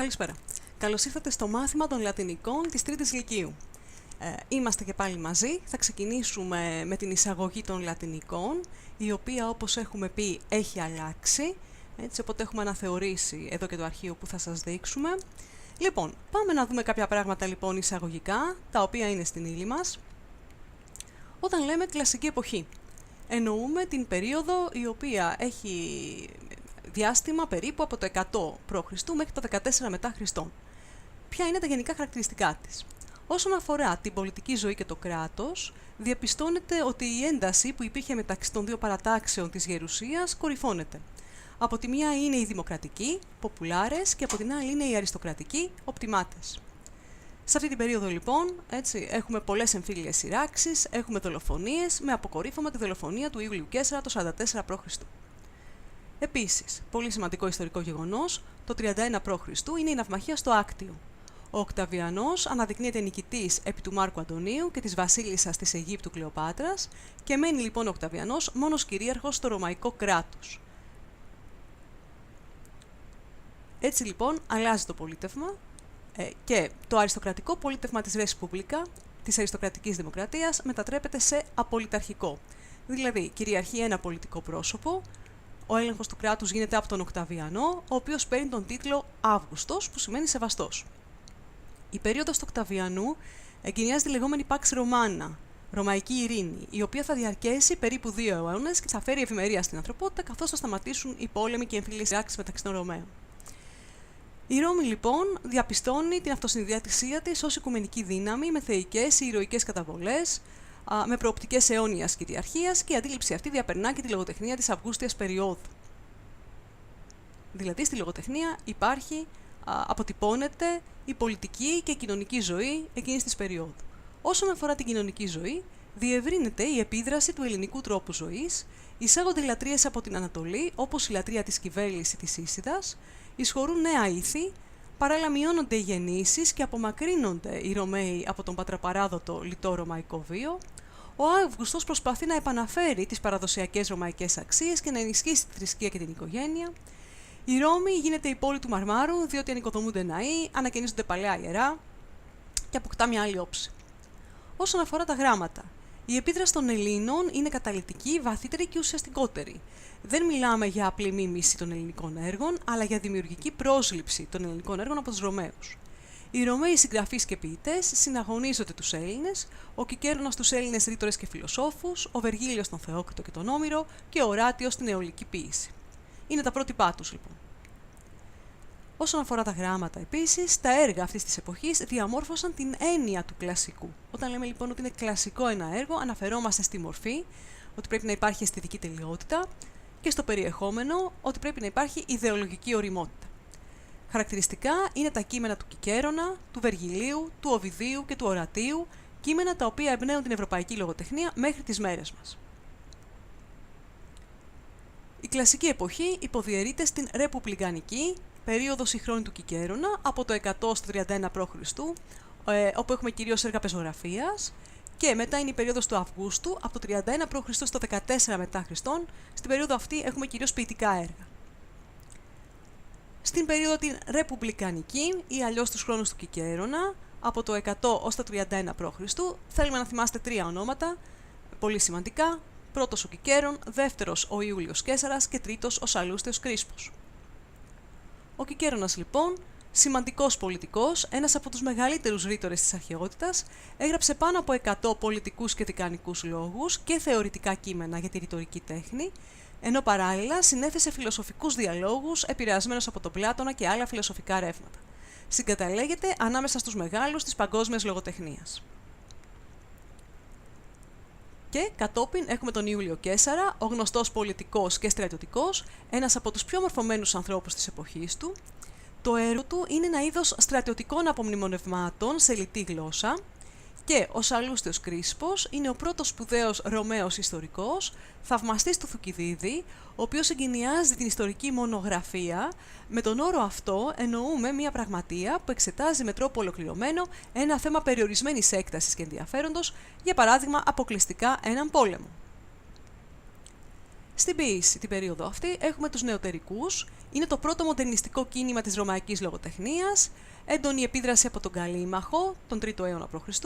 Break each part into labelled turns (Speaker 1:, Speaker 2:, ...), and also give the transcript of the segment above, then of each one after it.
Speaker 1: Καλησπέρα. Καλώς ήρθατε στο μάθημα των Λατινικών της 3ης Λυκείου. Είμαστε και πάλι μαζί. Θα ξεκινήσουμε με την εισαγωγή των Λατινικών, η οποία, όπως έχουμε πει, έχει αλλάξει. Έτσι, οπότε έχουμε αναθεωρήσει εδώ και το αρχείο που θα σας δείξουμε. Λοιπόν, πάμε να δούμε κάποια πράγματα λοιπόν εισαγωγικά, τα οποία είναι στην ύλη μας. Όταν λέμε κλασική εποχή, εννοούμε την περίοδο η οποία έχει διάστημα περίπου από το 100 π.Χ. μέχρι το 14 μετά Χριστόν. Ποια είναι τα γενικά χαρακτηριστικά της? Όσον αφορά την πολιτική ζωή και το κράτος, διαπιστώνεται ότι η ένταση που υπήρχε μεταξύ των δύο παρατάξεων της γερουσίας κορυφώνεται. Από τη μία είναι οι δημοκρατικοί, ποπουλάρες, και από την άλλη είναι οι αριστοκρατικοί, οπτιμάτες. Σε αυτή την περίοδο λοιπόν, έτσι, έχουμε πολλές εμφύλιες σειράξεις, έχουμε δολοφονίες, με αποκορύφωμα τη δολοφονία του Ιούλιου Καίσαρα το 44 π.Χ. Επίσης, πολύ σημαντικό ιστορικό γεγονός, το 31 π.Χ. είναι η ναυμαχία στο Άκτιο. Ο Οκταβιανός αναδεικνύεται νικητής επί του Μάρκου Αντωνίου και της βασίλισσας της Αιγύπτου Κλεοπάτρας και μένει λοιπόν ο Οκταβιανός μόνος κυρίαρχος στο ρωμαϊκό κράτος. Έτσι λοιπόν αλλάζει το πολίτευμα και το αριστοκρατικό πολίτευμα της Ρες Πούμπλικα, της αριστοκρατικής δημοκρατίας, μετατρέπεται σε απολυταρχικό. Δηλαδή κυριαρχεί ένα πολιτικό πρόσωπο, ο έλεγχος του κράτους γίνεται από τον Οκταβιανό, ο οποίος παίρνει τον τίτλο Αύγουστος, που σημαίνει σεβαστός. Η περίοδος του Οκταβιανού εγκαινιάζει τη λεγόμενη Pax Romana, ρωμαϊκή ειρήνη, η οποία θα διαρκέσει περίπου 2 αιώνες και θα φέρει ευημερία στην ανθρωπότητα, καθώς θα σταματήσουν οι πόλεμοι και οι εμφυλίες σειράξεις μεταξύ των Ρωμαίων. Η Ρώμη λοιπόν διαπιστώνει την αυτοσυνδιατησία της ως οικουμενική δύναμη με θεϊκές ή ηρωικές καταβολές, με προοπτικές αιώνιας κυριαρχίας, και η αντίληψη αυτή διαπερνά και τη λογοτεχνία της Αυγούστιας περίοδου. Δηλαδή στη λογοτεχνία υπάρχει, αποτυπώνεται η πολιτική και η κοινωνική ζωή εκείνης της περίοδου. Όσον αφορά την κοινωνική ζωή, διευρύνεται η επίδραση του ελληνικού τρόπου ζωής, εισάγονται λατρείες από την Ανατολή, όπως η λατρεία της Κιβέλης ή της Ίσιδας, εισχωρούν νέα ήθη, παράλληλα μειώνονται οι γεννήσεις και απομακρύνονται οι Ρωμαίοι από τον πατραπαράδοτο λιτό ρωμαϊκό βίο. Ο Αύγουστος προσπαθεί να επαναφέρει τις παραδοσιακές ρωμαϊκές αξίες και να ενισχύσει τη θρησκεία και την οικογένεια. Η Ρώμη γίνεται η πόλη του Μαρμάρου, διότι ανοικοδομούνται ναοί, ανακαινίζονται παλαιά ιερά και αποκτά μια άλλη όψη. Όσον αφορά τα γράμματα, η επίδραση των Ελλήνων είναι καταλυτική, βαθύτερη και ουσιαστικότερη. Δεν μιλάμε για απλή μίμηση των ελληνικών έργων, αλλά για δημιουργική πρόσληψη των ελληνικών έργων από τους Ρωμαίους. Οι Ρωμαίοι συγγραφείς και ποιητές συναγωνίζονται τους Έλληνες, ο Κικέρονας τους Έλληνες ρήτορες και φιλοσόφους, ο Βεργίλιος τον Θεόκριτο και τον Όμηρο και ο Οράτιος την αιωλική ποίηση. Είναι τα πρότυπά τους λοιπόν. Όσον αφορά τα γράμματα επίσης, τα έργα αυτής της εποχής διαμόρφωσαν την έννοια του κλασικού. Όταν λέμε λοιπόν ότι είναι κλασικό ένα έργο, αναφερόμαστε στη μορφή, ότι πρέπει να υπάρχει αισθητική τελειότητα, και στο περιεχόμενο, ότι πρέπει να υπάρχει ιδεολογική ωριμότητα. Χαρακτηριστικά είναι τα κείμενα του Κικέρονα, του Βεργιλίου, του Οβιδίου και του Ορατίου, κείμενα τα οποία εμπνέουν την ευρωπαϊκή λογοτεχνία μέχρι τις μέρες μας. Η κλασική εποχή υποδιαιρείται στην ρεπουμπλικανική, περίοδο συγχρόνου του Κικέρονα, από το 100 στο 31 π.Χ., όπου έχουμε κυρίως έργα πεζογραφίας, και μετά είναι η περίοδος του Αυγούστου, από το 31 π.Χ. στο 14 μετά Χριστόν. Στην περίοδο αυτή έχουμε κυρίως ποιητικά έργα. Στην περίοδο την ρεπουμπλικανική ή αλλιώς τους χρόνους του Κικέρονα, από το 100 ως το 31 π.Χ., θέλουμε να θυμάστε 3 ονόματα, πολύ σημαντικά. Πρώτος ο Κικέρον, δεύτερος ο Ιούλιος Καίσαρας και τρίτος ο Σαλούστιος Κρίσπος. Ο Κικέρονας λοιπόν, σημαντικός πολιτικός, ένας από τους μεγαλύτερους ρήτορες της αρχαιότητας, έγραψε πάνω από 100 πολιτικούς και δικανικούς λόγους και θεωρητικά κείμενα για τη ρητορική τέχνη, ενώ παράλληλα συνέθεσε φιλοσοφικούς διαλόγους επηρεασμένους από τον Πλάτωνα και άλλα φιλοσοφικά ρεύματα. Συγκαταλέγεται ανάμεσα στους μεγάλους της παγκόσμιας λογοτεχνίας. Και κατόπιν έχουμε τον Ιούλιο Καίσαρα, ο γνωστός πολιτικός και στρατιωτικός, ένας από τους πιο μορφωμένους ανθρώπους της εποχής του. Το έργο του είναι ένα είδος στρατιωτικών απομνημονευμάτων σε λιτή γλώσσα, και ο Σαλούστιος Κρίσπος είναι ο πρώτος σπουδαίος Ρωμαίος ιστορικός, θαυμαστής του Θουκυδίδη, ο οποίος εγκαινιάζει την ιστορική μονογραφία. Με τον όρο αυτό εννοούμε μια πραγματεία που εξετάζει με τρόπο ολοκληρωμένο ένα θέμα περιορισμένης έκτασης και ενδιαφέροντος, για παράδειγμα αποκλειστικά έναν πόλεμο. Στην ποίηση την περίοδο αυτή έχουμε τους νεωτερικούς, είναι το πρώτο μοντερνιστικό κίνημα της ρωμαϊκής λογοτεχνίας, έντονη επίδραση από τον Καλίμαχο, τον 3ο αιώνα π.Χ.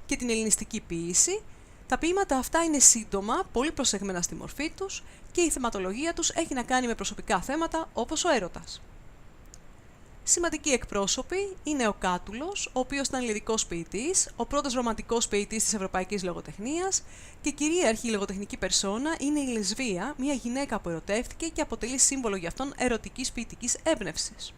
Speaker 1: και την ελληνιστική ποίηση. Τα ποίηματα αυτά είναι σύντομα, πολύ προσεγμένα στη μορφή τους και η θεματολογία τους έχει να κάνει με προσωπικά θέματα όπως ο έρωτας. Σημαντικοί εκπρόσωποι είναι ο Κάτουλος, ο οποίος ήταν λυρικός ποιητής, ο πρώτος ρομαντικός ποιητής της ευρωπαϊκής λογοτεχνίας και κυρίαρχη λογοτεχνική περσόνα είναι η Λεσβία, μια γυναίκα που ερωτεύτηκε και αποτελεί σύμβολο για αυτόν ερωτικής ποιητικής έμπνευσης.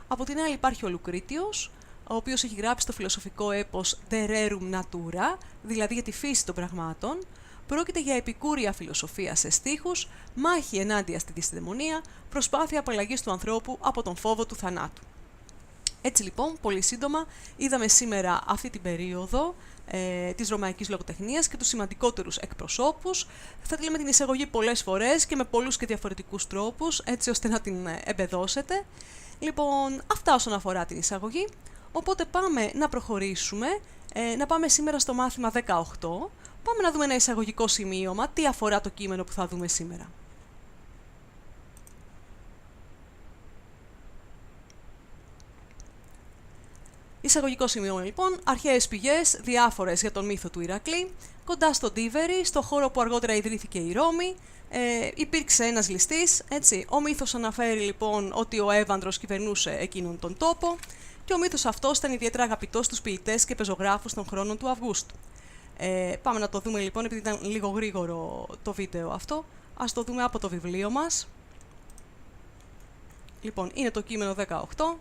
Speaker 1: Από την άλλη υπάρχει ο Λουκρίτιος, ο οποίος έχει γράψει το φιλοσοφικό έπος De Rerum Natura, δηλαδή για τη φύση των πραγμάτων. Πρόκειται για επικούρια φιλοσοφία σε στίχους, μάχη ενάντια στη δυσδαιμονία, προσπάθεια απαλλαγής του ανθρώπου από τον φόβο του θανάτου. Έτσι λοιπόν, πολύ σύντομα, είδαμε σήμερα αυτή την περίοδο της ρωμαϊκής λογοτεχνίας και τους σημαντικότερους εκπροσώπους. Θα τη λέμε την εισαγωγή πολλές φορές και με πολλούς και διαφορετικούς τρόπους, έτσι ώστε να την εμπεδώσετε. Λοιπόν, αυτά όσον αφορά την εισαγωγή. Οπότε πάμε να προχωρήσουμε, να πάμε σήμερα στο μάθημα 18. Πάμε να δούμε ένα εισαγωγικό σημείωμα, τι αφορά το κείμενο που θα δούμε σήμερα. Εισαγωγικό σημείωμα λοιπόν, αρχαίες πηγές, διάφορες για τον μύθο του Ηρακλή, κοντά στον Τίβερη, στο χώρο που αργότερα ιδρύθηκε η Ρώμη, υπήρξε ένας ληστής, έτσι. Ο μύθος αναφέρει λοιπόν ότι ο Εύανδρος κυβερνούσε εκείνον τον τόπο και ο μύθος αυτός ήταν ιδιαίτερα αγαπητός στους ποιητές και πεζογράφους των χρόνων του Αυγούστου. Πάμε να το δούμε λοιπόν, επειδή ήταν λίγο γρήγορο το βίντεο αυτό, ας το δούμε από το βιβλίο μας. Λοιπόν, είναι το κείμενο 18.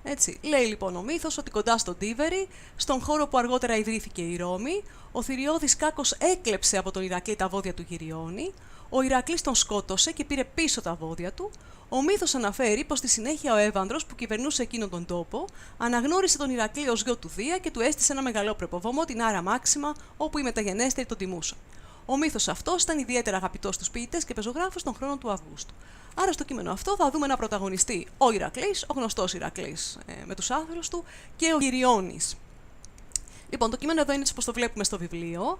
Speaker 1: Έτσι, λέει λοιπόν ο μύθος ότι κοντά στον Τίβερη, στον χώρο που αργότερα ιδρύθηκε η Ρώμη, ο θηριώδης Κάκος έκλεψε από τον Ηρακλή τα βόδια του Γυριώνη, ο Ηρακλής τον σκότωσε και πήρε πίσω τα βόδια του. Ο μύθος αναφέρει πως στη συνέχεια ο Εύανδρος που κυβερνούσε εκείνον τον τόπο, αναγνώρισε τον Ηρακλή ως γιο του Δία και του έστησε ένα μεγαλόπρεπο βωμό, την Άρα Μάξιμα, όπου οι μεταγενέστεροι τον τιμούσαν. Ο μύθος αυτός ήταν ιδιαίτερα αγαπητός στους ποιητές και πεζογράφους των χρόνων του Αυγούστου. Άρα στο κείμενο αυτό θα δούμε ένα πρωταγωνιστή, ο Ηρακλής, ο γνωστός Ηρακλής με τους άνθρους του και ο Γυριώνης. Λοιπόν, το κείμενο εδώ είναι όπως το βλέπουμε στο βιβλίο.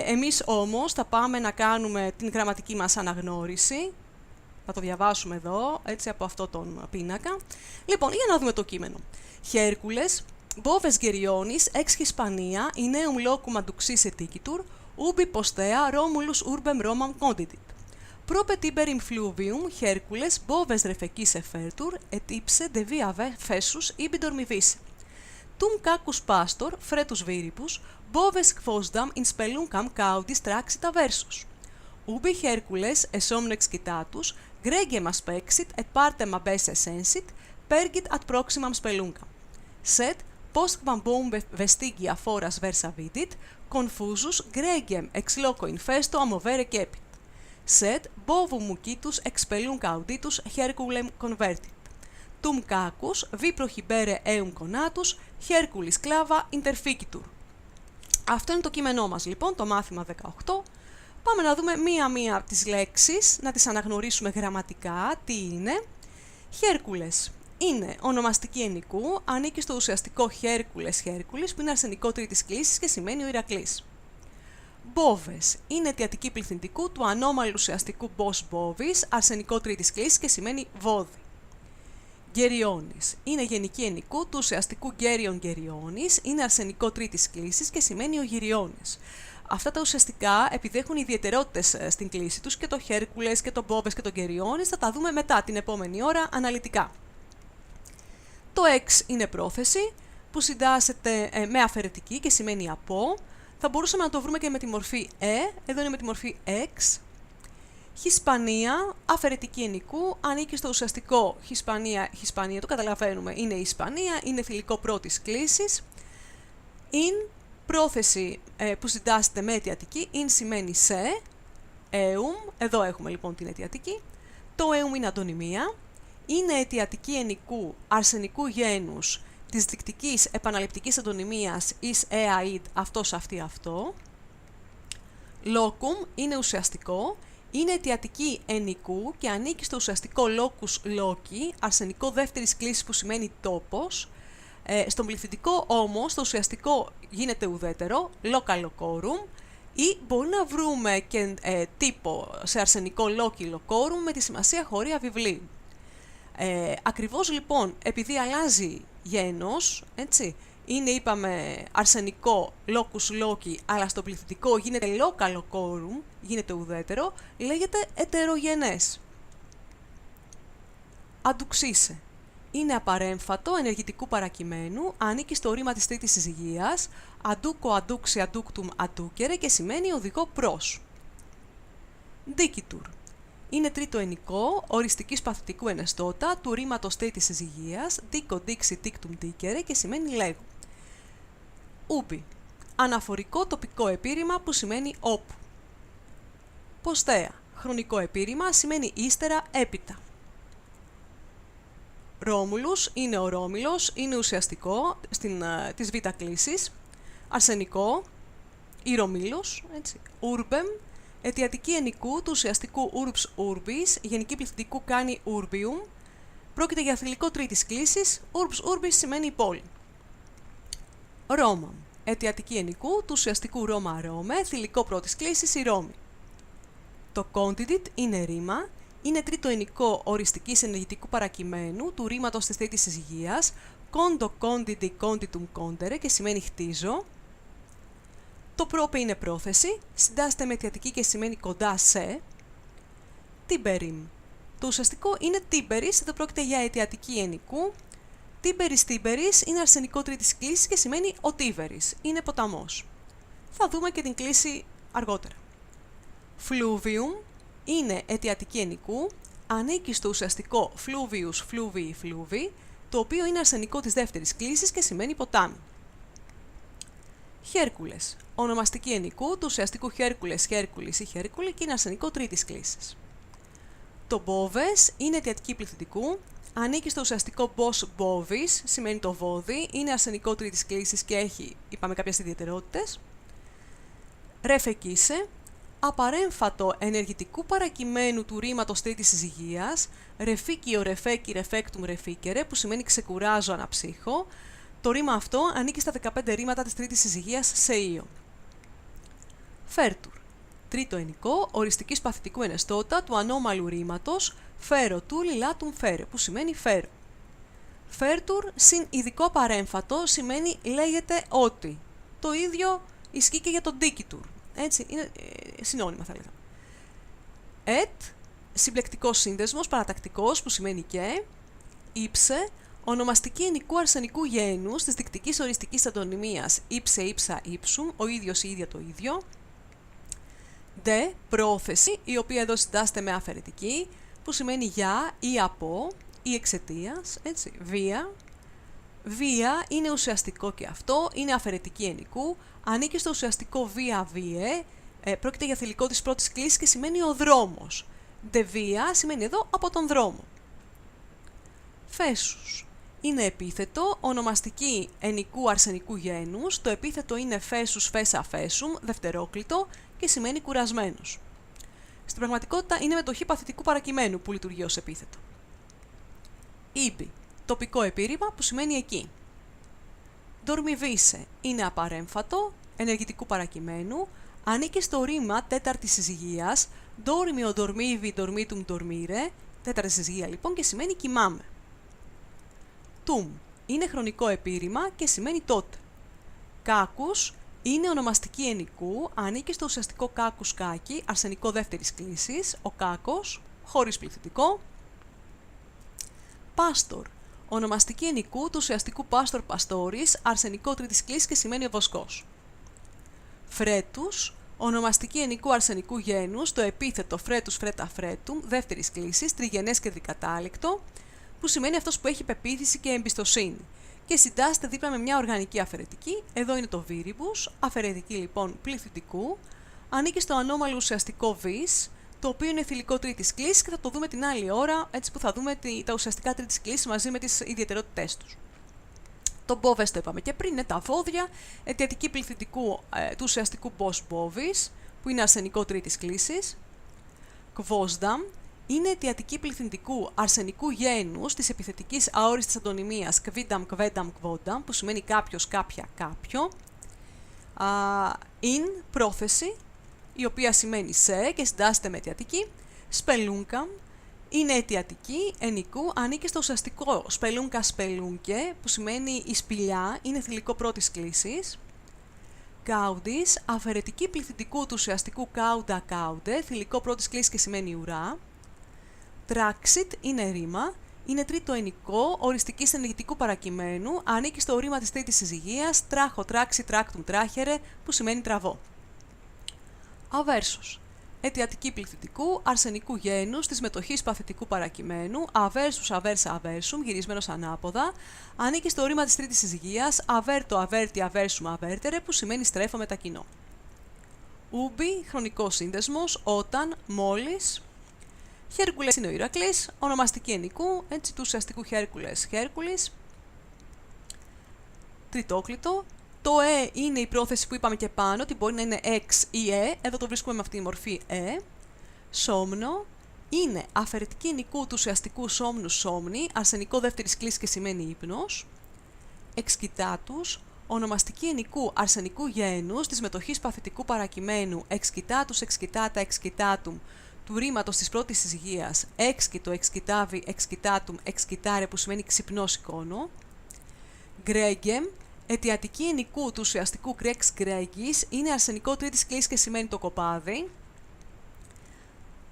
Speaker 1: Εμείς όμως θα πάμε να κάνουμε την γραμματική μας αναγνώριση. Θα το διαβάσουμε εδώ, έτσι, από αυτό τον πίνακα. Λοιπόν, για να δούμε το κείμενο. Χέρκουλες, Boves Gerionis, ex Hispania, ineum locum aduxis eticitur, ubi postea Romulus urbem Romam condidit. Prope tiberim fluvium, Hercules, Boves refecis effertur, et ipse de via fessus ibi dormivisse. Tum cacus pastor, fretus viribus, Boves quosdam in speluncam caudis traxita versus. Ubi Hercules, esomnex citatus, Gregem aspexit et partem abesse sensit, pergit ad proximam speluncam. Sed, postquam bombe vestigia foras versa vidit, confusus Gregem ex loco infesto amovere cepit. Sed, bovum mucitus ex spelunca auditus Herculem convertit. Tum cacus, vi prohibere eum conatus, Herculis clava interficitur. Αυτό είναι το κείμενό μας λοιπόν, το μάθημα 18. Πάμε να δούμε μία-μία τις λέξεις, να τις αναγνωρίσουμε γραμματικά. Τι είναι? Χέρκουλες. Είναι ονομαστική ενικού, ανήκει στο ουσιαστικό Χέρκουλες που είναι αρσενικό τρίτης κλίσης και σημαίνει ο Ηρακλής. Μπόβες. Είναι αιτιατική πληθυντικού του ανώμαλου ουσιαστικού μπος μπόβης, αρσενικό τρίτης κλίσης και σημαίνει βόδι. Γεριώνης. Είναι γενική ενικού του ουσιαστικού γκέριον γεριώνης, είναι αρσενικό τρίτης κλίσης και σημαίνει ο Γυριώνης. Αυτά τα ουσιαστικά, επειδή έχουν ιδιαιτερότητες στην κλίση τους, και το Χέρκουλες και το Μπόβες και το Γεριώνης, θα τα δούμε μετά την επόμενη ώρα αναλυτικά. Το εξ είναι πρόθεση που συντάσσεται με αφαιρετική και σημαίνει από. Θα μπορούσαμε να το βρούμε και με τη μορφή εδώ είναι με τη μορφή εξ. Χισπανία, αφαιρετική ενικού, ανήκει στο ουσιαστικό Χισπανία, το καταλαβαίνουμε, είναι η Ισπανία, είναι θηλυκό πρώτης κλίσης. In, πρόθεση που συντάσσεται με αιτιατική, in σημαίνει σε, eum, εδώ έχουμε λοιπόν την αιτιατική, το eum είναι αντωνυμία, είναι αιτιατική ενικού αρσενικού γένους της δεικτικής επαναληπτικής αντωνυμίας εις εαΐd, αυτός, αυτή, αυτό. Locum είναι ουσιαστικό, είναι αιτιατική ενικού και ανήκει στο ουσιαστικό locus loci, αρσενικό δεύτερης κλίσης που σημαίνει τόπος. Στον πληθυντικό όμως, το ουσιαστικό γίνεται ουδέτερο, loca locorum, Ή μπορεί να βρούμε και τύπο σε αρσενικό λόκυλο κόρουμ με τη σημασία χωρία βιβλίου. Ακριβώς λοιπόν, επειδή αλλάζει γένος, έτσι, είναι είπαμε αρσενικό λόκους λόκι, αλλά στο πληθυντικό γίνεται λόκαλο κόρουμ, γίνεται ουδέτερο, λέγεται ετερογενές. Αντουξίσε. Είναι απαρέμφατο ενεργητικού παρακειμένου, ανήκει στο ρήμα της τρίτης συζυγίας, αντούκο, αντούξι, αντούκτουμ, αντούκερε και σημαίνει οδηγό προς. Ντίκιτουρ. Είναι τρίτο ενικό, οριστικής παθητικού ενεστώτα, του ρήματος τρίτης συζυγίας, δίκο, δίξι, δίκτουμ, δίκερε και σημαίνει λέγω. Ούμπι. Αναφορικό τοπικό επίρρημα που σημαίνει όπου. Ποστέα. Χρονικό επίρρημα σημαίνει ύστερα, έπειτα. Ρόμουλους είναι ο Ρόμιλος, είναι ουσιαστικό της β' κλίσης. Αρσενικό, ή Ρωμίλος, έτσι. Ούρμπεμ, αιτιατική ενικού του ουσιαστικού ούρμπς ούρμπις, γενική πληθυντικού κάνει ούρμπιουμ. Πρόκειται για θηλυκό τρίτης κλίσης, ούρμπς ούρμπις σημαίνει πόλη. Ρώμαμ, αιτιατική ενικού του ουσιαστικού Ρώμα Ρώμε, θηλυκό πρώτης κλίσης η Ρώμη. Το condidit είναι ρήμα, είναι τρίτο ενικό οριστικής ενεργητικού παρακειμένου του ρήματος της τρίτης συζυγίας, κόντο, κόντιντι, κόντιτουμ, κόντερε και σημαίνει χτίζω. Το πρόπε είναι πρόθεση, συντάσσεται με αιτιατική και σημαίνει κοντά σε. Τίμπεριμ. Το ουσιαστικό είναι τίμπερις, εδώ πρόκειται για αιτιατική ενικού. Τίμπερις είναι αρσενικό τρίτης κλίσης και σημαίνει ο Τίβερης, είναι ποταμός. Θα δούμε και την κλίση αργότερα. Φλούβιουμ είναι αιτιατική ενικού, ανήκει στο ουσιαστικό φλούβιους, φλούβιοι, φλούβι, το οποίο είναι αρσενικό της δεύτερης κλίσης και σημαίνει ποτάμι. Χέρκουλες, ονομαστική ενικού του ουσιαστικού Χέρκουλες, Χέρκουλης ή Χέρκουλη και είναι αρσενικό τρίτης κλίσης. Το μπόβες είναι αιτιατική πληθυντικού, ανήκει στο ουσιαστικό μπος μπόβης, σημαίνει το βόδι, είναι αρσενικό τρίτης κλίσης και έχει, είπαμε, κάποιες ιδιαιτερότητες. Ρεφεκίσε, απαρέμφατο ενεργητικού παρακειμένου του ρήματος τρίτης συζυγίας, ρεφίκιο, ρεφέκι, ρεφέκτουμ, ρεφίκερε, που σημαίνει ξεκουράζω, αναψύχω. Το ρήμα αυτό ανήκει στα 15 ρήματα της τρίτης συζυγίας σε ίο. Φέρτουρ. Τρίτο ενικό, οριστικής παθητικού ενεστώτα του ανώμαλου ρήματος, φέρο του λιλάτουμ φέρε, που σημαίνει φέρο. Φέρτουρ συν ειδικό απαρέμφατο σημαίνει λέγεται ότι. Το ίδιο ισχύει και για τον ντίκιτουρ. Έτσι, είναι συνώνυμα θα λέγαμε. Ετ, συμπλεκτικός σύνδεσμος, παρατακτικός, που σημαίνει και. Ήψε, ονομαστική ενικού αρσενικού γένους της δικτικής οριστικής αντωνυμίας ύψε, ύψα, ύψουμ, ο ίδιος ή ίδια το ίδιο. Δε, πρόθεση, η οποία εδώ συντάσσεται με αφαιρετική, που σημαίνει για ή από ή εξαιτίας, έτσι, βία. Βία είναι ουσιαστικό και αυτό, είναι αφαιρετική ενικού, ανήκει στο ουσιαστικό βία βίαι, πρόκειται για θηλυκό της πρώτης κλίσης και σημαίνει ο δρόμος. Δε βία σημαίνει εδώ από τον δρόμο. Φέσους. Είναι επίθετο, ονομαστική ενικού αρσενικού γένους, το επίθετο είναι φέσους, φέσα, φέσουμ, δευτερόκλητο και σημαίνει κουρασμένος. Στην πραγματικότητα είναι μετοχή παθητικού παρακειμένου που λειτουργεί ως επίθετο. Ήπι. Τοπικό επίρρημα που σημαίνει εκεί. Ντορμιβίσε. Είναι απαρέμφατο, ενεργητικού παρακειμένου, ανήκει στο ρήμα τέταρτης συζυγίας, ντόρμιο, ντορμίβι, ντορμίτουμ, ντορμίρε, τέταρτη συζυγία λοιπόν και σημαίνει κοιμάμαι. Τουμ. Είναι χρονικό επίρρημα και σημαίνει τότε. Κάκους. Είναι ονομαστική ενικού, ανήκει στο ουσιαστικό κάκους κάκι, αρσενικό δεύτερης κλίσης, ο κάκος, χωρίς πληθυντικό. Πάστορ. Ονομαστική ενικού του ουσιαστικού πάστορ παστόρης, αρσενικό τρίτης κλίσης και σημαίνει ο βοσκός. Φρέτους. Ονομαστική ενικού αρσενικού γένους, το επίθετο φρέτους φρέτα φρέτουμ, δεύτερης κλίσης, τριγενές και δικατάληκτο, που σημαίνει αυτός που έχει πεποίθηση και εμπιστοσύνη. Και συντάσσεται δίπλα με μια οργανική αφαιρετική, εδώ είναι το βίριμπους, αφαιρετική λοιπόν πληθυντικού, ανήκει στο ανώμαλο ουσιαστικό βις, το οποίο είναι θηλυκό τρίτης κλίσης και θα το δούμε την άλλη ώρα, έτσι που θα δούμε τα ουσιαστικά τρίτης κλίσης μαζί με τις ιδιαιτερότητές τους. Το μπόβες το είπαμε και πριν, είναι τα βόδια, αιτιατική πληθυντικού του ουσιαστικού μπος μπόβης, που είναι αρσενικό τρίτης κλίσης. Κβόσδαμ. Είναι αιτιατική πληθυντικού αρσενικού γένους της επιθετικής αόριστης αντωνυμίας κβίνταμ, κβένταμ, κβόνταμ, που σημαίνει κάποιος, κάποια, κάποιο. Είναι πρόθεση, η οποία σημαίνει σε και συντάσσεται με αιτιατική. Σπελούνκα είναι αιτιατική ενικού, ανήκει στο ουσιαστικό σπελούνκα σπελούνκε, που σημαίνει η σπηλιά, είναι θηλυκό πρώτης κλίσης. Κάουντις, αφαιρετική πληθυντικού του ουσιαστικού κάουντα κάουντε, θηλυκό πρώτης κλίσης και σημαίνει ουρά. Τράξιτ είναι ρήμα, είναι τρίτο ενικό οριστικής ενεργητικού παρακειμένου, ανήκει στο ρήμα της τρίτης συζυγίας, τράχω, τράξι, τράκτουμ, τράχερε, που σημαίνει τραβώ. Αβέρσος. Αιτιατική πληθυντικού, αρσενικού γένους, της μετοχής παθητικού παρακειμένου, αβέρσους, αβέρσα, αβέρσουμ, γυρισμένος ανάποδα, ανήκει στο ρήμα της τρίτης συζυγίας, αβέρτο, αβέρτι, αβέρσουμ, αβέρτερε, που σημαίνει στρέφω μετακινώ. Ούμπι, χρονικός σύνδεσμος, όταν, μόλις. Χέρκουλες είναι ο Ηρακλής, ονομαστική ενικού, έτσι του ουσιαστικού Χέρκουλες, Χέρκουλης. Τριτόκλητο. Το είναι η πρόθεση που είπαμε και πάνω, ότι μπορεί να είναι εξ ή εδώ το βρίσκουμε με αυτή τη μορφή Σόμνο είναι αφαιρετική ενικού του ουσιαστικού σόμνου σόμνη, αρσενικό δεύτερης κλίσης και σημαίνει ύπνος. Εξκυτάτους, ονομαστική ενικού αρσενικού γένους, της μετοχής παθητικού παρακειμένου, εξκυτάτους, εξκυτάτα, εξκυτάτουμ, του ρήματος της πρώτης συζυγίας, έξκυτο, εξκυτάβι, εξκυτάτουμ, εξκυτάρε, που σημαίνει ξυπνός εικόνο. Γκρέγκεμ, αιτιατική ενικού του ουσιαστικού γκρέξ γκρέγγις, είναι αρσενικό τρίτης κλίσης και σημαίνει το κοπάδι.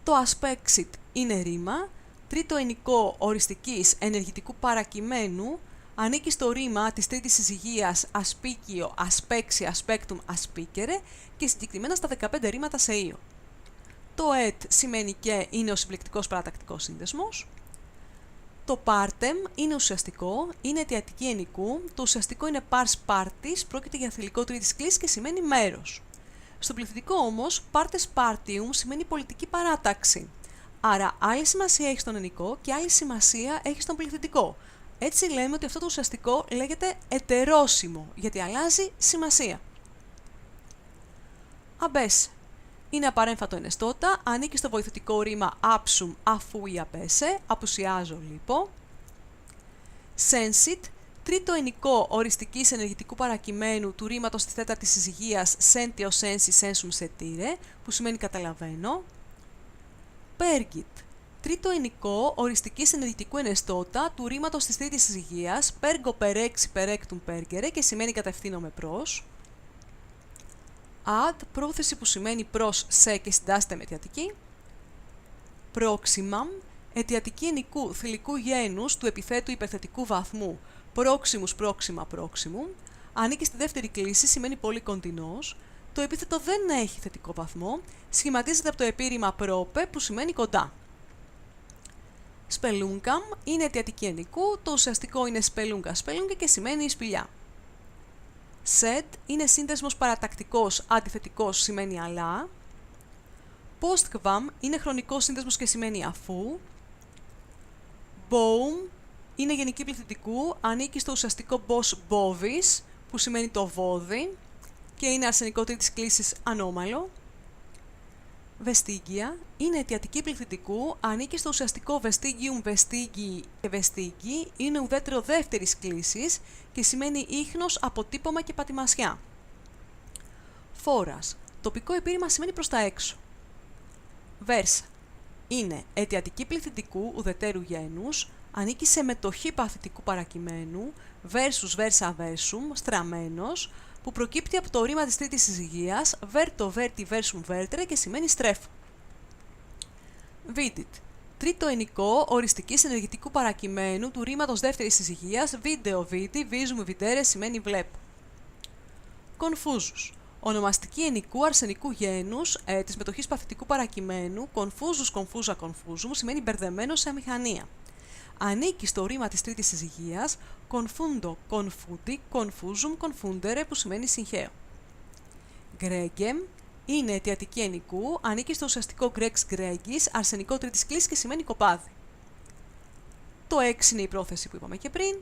Speaker 1: Το ασπέξιτ είναι ρήμα, τρίτο ενικό οριστικής ενεργητικού παρακειμένου, ανήκει στο ρήμα της τρίτης συζυγίας ασπίκιο, ασπέξι, ασπέκτουμ, ασπίκερε και συγκεκριμένα στα 15 ρήματα σε ίο. Το ετ σημαίνει και είναι ο συμπληκτικός παρατακτικός σύνδεσμος. Το πάρτεμ είναι ουσιαστικό, είναι αιτιατική ενικού, το ουσιαστικό είναι pars partis, πρόκειται για θηλυκό τρίτης κλίσης και σημαίνει μέρος. Στο πληθυντικό όμως, partes partium σημαίνει πολιτική παράταξη. Άρα άλλη σημασία έχει στον ενικό και άλλη σημασία έχει στον πληθυντικό. Έτσι λέμε ότι αυτό το ουσιαστικό λέγεται ετερόσημο, γιατί αλλάζει σημασία. Αμπέσε. Είναι απαρέμφατο ενεστώτα, ανήκει στο βοηθητικό ρήμα άψουμ αφού ή απέσε, απουσιάζω λείπω. Sensit, τρίτο ενικό οριστικής ενεργητικού παρακειμένου του ρήματος της τέταρτης συζυγίας sentio sensi sensum sentire, που σημαίνει καταλαβαίνω. Pergit, τρίτο ενικό οριστικής ενεργητικού ενεστώτα του ρήματος της τρίτης συζυγίας pergo perexi perectum pergere και σημαίνει κατευθύνομαι προς. Ad, πρόθεση που σημαίνει προς σε και συντάσσεται με αιτιατική. Proximam, αιτιατική ενικού θηλυκού γένους του επιθέτου υπερθετικού βαθμού proximus, proxima, proximum. Ανήκει στη δεύτερη κλίση, σημαίνει πολύ κοντινός. Το επίθετο δεν έχει θετικό βαθμό. Σχηματίζεται από το επίρρημα prope που σημαίνει κοντά. Spelunkam είναι αιτιατική ενικού, το ουσιαστικό είναι σπελούγκα, σπελούγκα και σημαίνει σπηλιά. Sed είναι σύνδεσμος παρατακτικός, αντιθετικός, σημαίνει αλλά. Postquam είναι χρονικός σύνδεσμος και σημαίνει αφού. Boum είναι γενική πληθυντικού, ανήκει στο ουσιαστικό bos bovis, που σημαίνει το βόδι και είναι αρσενικό τρίτης κλίσης ανώμαλο. Βεστίγγια είναι αιτιατική πληθυντικού, ανήκει στο ουσιαστικό vestigium, vestigii και vestigii, είναι ουδέτερο δεύτερης κλίσης και σημαίνει ίχνος, αποτύπωμα και πατημασιά. Φόρας, τοπικό επίρρημα σημαίνει προς τα έξω. Βέρσα, είναι αιτιατική πληθυντικού ουδετέρου γένους, ανήκει σε μετοχή παθητικού παρακειμένου, versus versa versum, στραμμένος, που προκύπτει από το ρήμα της τρίτης συζυγίας, verto verti versum vertere και σημαίνει στρέφω. Vidit, τρίτο ενικό οριστικής ενεργητικού παρακειμένου του ρήματος δεύτερης συζυγίας, video vidi, visum videre σημαίνει βλέπω. Confusus, ονομαστική ενικού αρσενικού γένους της μετοχής παθητικού παρακειμένου, confusus, confusa, confusum σημαίνει μπερδεμένο σε αμηχανία. Ανήκει στο ρήμα της τρίτης συζυγίας, confundo, confundi, confusum, confundere, που σημαίνει συγχαίο. Gregem είναι αιτιατική ενικού, ανήκει στο ουσιαστικό grex gregis, αρσενικό τρίτης κλίσης και σημαίνει κοπάδι. Το 6 είναι η πρόθεση που είπαμε και πριν.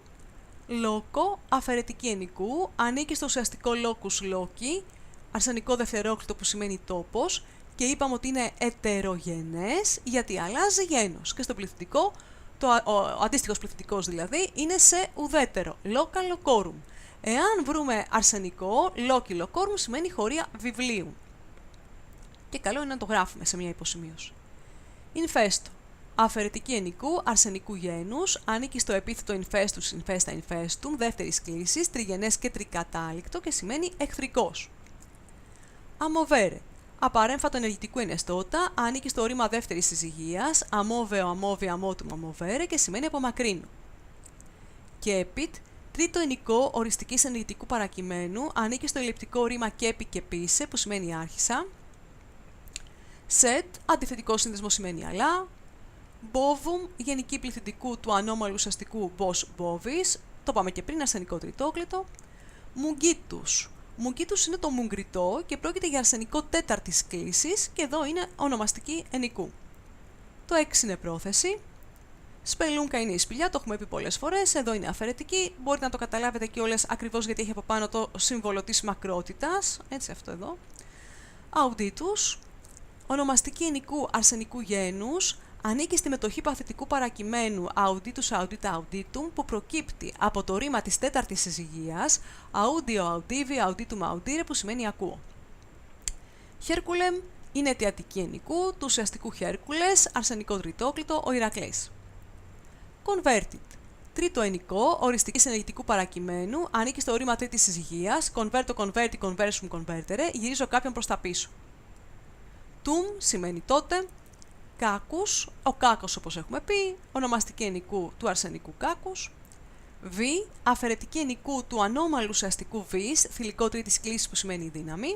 Speaker 1: Loco, αφαιρετική ενικού, ανήκει στο ουσιαστικό locus loci, αρσενικό δευτερόκλητο που σημαίνει τόπος και είπαμε ότι είναι ετερογενές γιατί αλλάζει γένος και στο πληθυντικό ο αντίστοιχος πληθυντικός δηλαδή είναι σε ουδέτερο, loca locorum. Εάν βρούμε αρσενικό, loci locorum σημαίνει χωρία βιβλίου. Και καλό είναι να το γράφουμε σε μια υποσημείωση. Infesto. Αφαιρετική ενικού, αρσενικού γένους, ανήκει στο επίθετο infestus, infesta, infestum, δεύτερης κλίσης, τριγενές και τρικατάληκτο και σημαίνει εχθρικός. Amovere. Απαρέμφατο ενεργητικού εναιστώτα, ανήκει στο ρήμα δεύτερης συζυγίας, αμόβεο, αμόβια, αμότουμ, αμοβέρε και σημαίνει απομακρύνω. Κέπιτ. Τρίτο ενικό οριστικής ενεργητικού παρακειμένου, ανήκει στο ελλειπτικό ρήμα κέπι και πίσε που σημαίνει άρχισα. Σετ. Αντιθετικό σύνδεσμο σημαίνει αλλά. Bovum, γενική πληθυντικού του ανώμαλου ουσιαστικού bos bovis, το πάμε και πριν, αρσενικό τριτόκλητο. Mungitus. Mungitus είναι το μουγκριτό και πρόκειται για αρσενικό τέταρτης κλίσης και εδώ είναι ονομαστική ενικού. Το 6 είναι πρόθεση. Σπελούνκα είναι η σπηλιά, το έχουμε πει πολλές φορές, εδώ είναι αφαιρετική, μπορείτε να το καταλάβετε κιόλας ακριβώς γιατί έχει από πάνω το σύμβολο της μακρότητας, έτσι αυτό εδώ. Auditus, ονομαστική ενικού αρσενικού γένους, ανήκει στη μετοχή παθητικού παρακειμένου auditus audita auditum που προκύπτει από το ρήμα της τέταρτης συζυγίας audio audivi auditum audire που σημαίνει ακούω. Herculem είναι αιτιατική ενικού του ουσιαστικού Χέρκουλες, αρσενικό τριτόκλητο, ο Ηρακλής. Converted. Τρίτο ενικό οριστικής ενεργητικού παρακειμένου, ανήκει στο ρήμα τρίτης συζυγίας, converto, converti, conversum, convertere, γυρίζω κάποιον προς τα πίσω. Tum σημαίνει τότε. Κάκους, ο κάκος όπως έχουμε πει, ονομαστική ενικού του αρσενικού κάκους. Β, αφαιρετική ενικού του ανώμαλου ουσιαστικού βις, θηλυκό τρίτης κλίσης που σημαίνει δύναμη.